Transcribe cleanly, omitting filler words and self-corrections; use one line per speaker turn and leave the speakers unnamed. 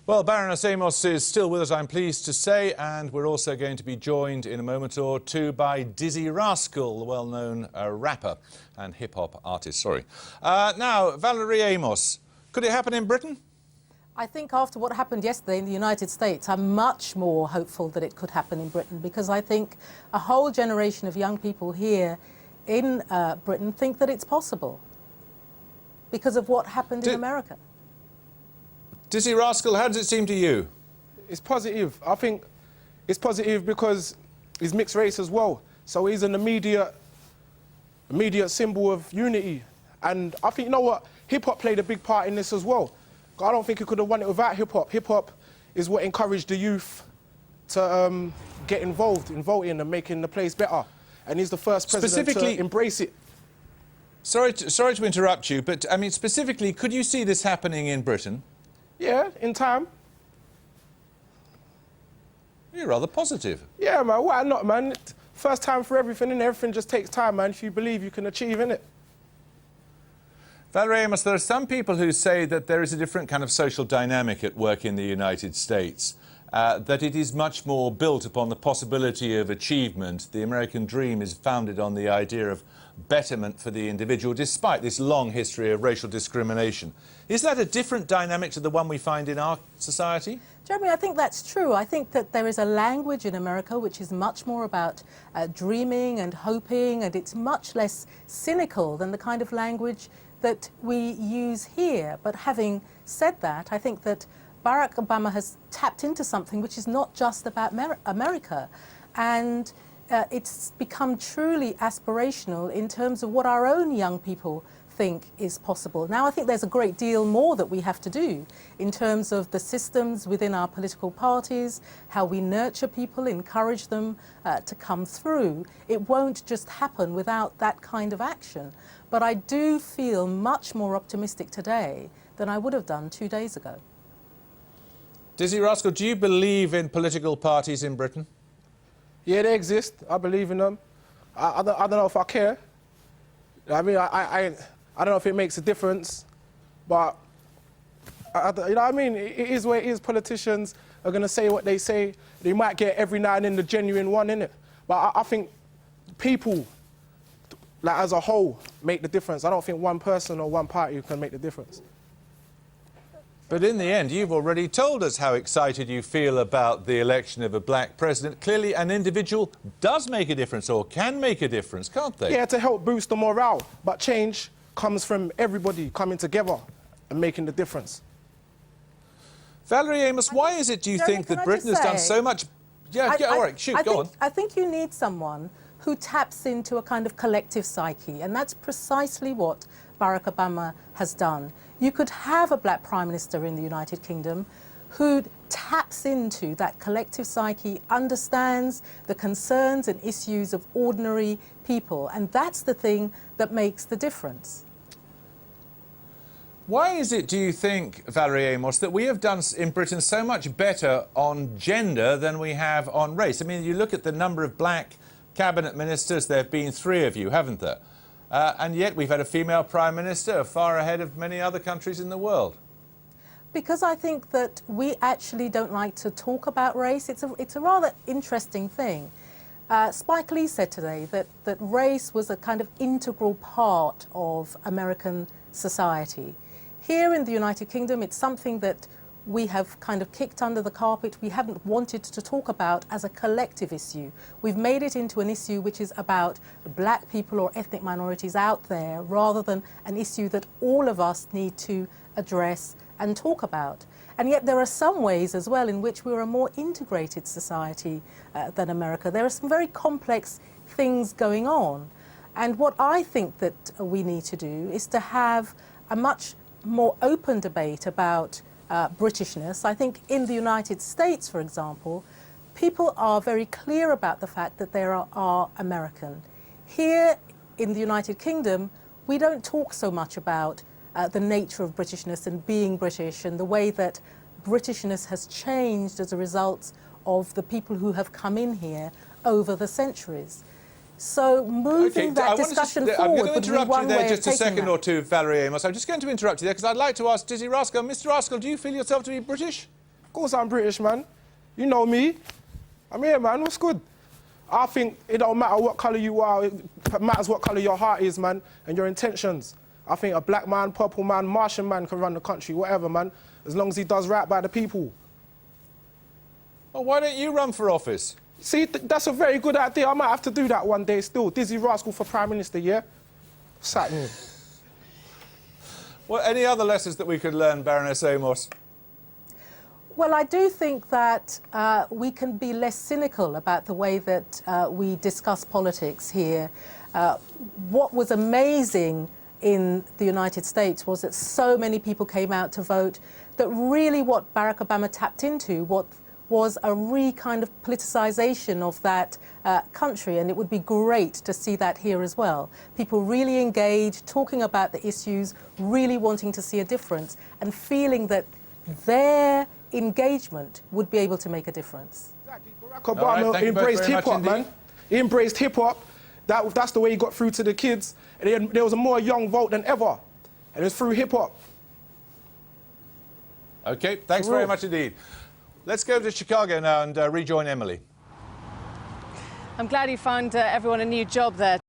Well, Baroness Amos is still with us, I'm pleased to say, and we're also going to be joined in a moment or two by Dizzee Rascal, the well-known rapper and hip-hop artist. Now, Valerie Amos, could it happen in Britain?
I think after what happened yesterday in the United States, I'm much more hopeful that it could happen in Britain, because I think a whole generation of young people here in Britain think that it's possible because of what happened in America.
Dizzee Rascal, how does it seem to you?
It's positive. I think it's positive because he's mixed race as well. So he's an immediate symbol of unity. And I think, you know what, hip-hop played a big part in this as well. I don't think he could have won it without hip-hop. Hip-hop is what encouraged the youth to get involved in voting and making the place better. And he's the first president to embrace it.
Sorry to interrupt you, but, I mean, specifically, could you see this happening in Britain?
Yeah, in time.
You're rather positive.
Yeah, man, why not, man? First time for everything, and everything just takes time, man. If you believe, you can achieve, innit?
Valerie Amos, there are some people who say that there is a different kind of social dynamic at work in the United States, that it is much more built upon the possibility of achievement. The American dream is founded on the idea of betterment for the individual, despite this long history of racial discrimination. Is that a different dynamic to the one we find in our society?
Jeremy, I think that's true. I think that there is a language in America which is much more about dreaming and hoping, and it's much less cynical than the kind of language that we use here. But having said that, I think that Barack Obama has tapped into something which is not just about America, and it's become truly aspirational in terms of what our own young people think is possible. Now, I think there's a great deal more that we have to do in terms of the systems within our political parties, how we nurture people, encourage them to come through. It won't just happen without that kind of action. But I do feel much more optimistic today than I would have done 2 days ago.
Dizzee Rascal, do you believe in political parties in Britain?
Yeah, they exist. I believe in them. I don't know if I care. I mean, I don't know if it makes a difference, but you know what I mean? It is what it is. Politicians are going to say what they say. They might get every now and then the genuine one, innit? But I think people, like as a whole, make the difference. I don't think one person or one party can make the difference.
But in the end, you've already told us how excited you feel about the election of a black president. Clearly, an individual does make a difference, or can make a difference, can't they?
Yeah, to help boost the morale. But change comes from everybody coming together and making the difference.
Valerie Amos, why is it, do you think, that Britain has done so much... Yeah, all right, shoot, go on.
I think you need someone who taps into a kind of collective psyche, and that's precisely what Barack Obama has done. You could have a black prime minister in the United Kingdom who taps into that collective psyche, understands the concerns and issues of ordinary people, and that's the thing that makes the difference.
Why is it, do you think, Valerie Amos, that we have done in Britain so much better on gender than we have on race? I mean, you look at the number of black cabinet ministers, there have been 3 of you, haven't there? And yet we've had a female prime minister far ahead of many other countries in the world.
Because I think that we actually don't like to talk about race. It's a rather interesting thing. Spike Lee said today that race was a kind of integral part of American society. Here in the United Kingdom, it's something that we have kind of kicked under the carpet. We haven't wanted to talk about as a collective issue. We've made it into an issue which is about black people or ethnic minorities out there, rather than an issue that all of us need to address and talk about. And yet there are some ways as well in which we're a more integrated society than America. There are some very complex things going on. And what I think that we need to do is to have a much more open debate about Britishness. I think in the United States, for example, people are very clear about the fact that they are American. Here in the United Kingdom, we don't talk so much about the nature of Britishness and being British, and the way that Britishness has changed as a result of the people who have come in here over the centuries. So moving that discussion forward would be one way of taking that. I'm going to interrupt you there just a second
or two, Valerie Amos. I'm just going to interrupt you there because I'd like to ask Dizzee Rascal. Mr. Rascal, do you feel yourself to be British?
course I'm British, man. You know me. I'm here, man. What's good? I think it don't matter what colour you are, it matters what colour your heart is, man, and your intentions. I think a black man, purple man, Martian man can run the country, whatever, man, as long as he does right by the people.
Well, why don't you run for office?
See, that's a very good idea. I might have to do that one day still. Dizzee Rascal for Prime Minister, yeah? Sack me.
Well, any other lessons that we could learn, Baroness Amos?
Well, I do think that we can be less cynical about the way that we discuss politics here. What was amazing in the United States was that so many people came out to vote, that really what Barack Obama tapped into was a kind of politicization of that country, and it would be great to see that here as well. People really engaged, talking about the issues, really wanting to see a difference, and feeling that their engagement would be able to make a difference.
Exactly. Barack Obama embraced hip-hop, man. He embraced hip-hop. That's the way he got through to the kids. And there was a more young vote than ever. And it was through hip-hop.
OK, thanks very much indeed. Let's go to Chicago now and rejoin Emily.
I'm glad you found everyone a new job there.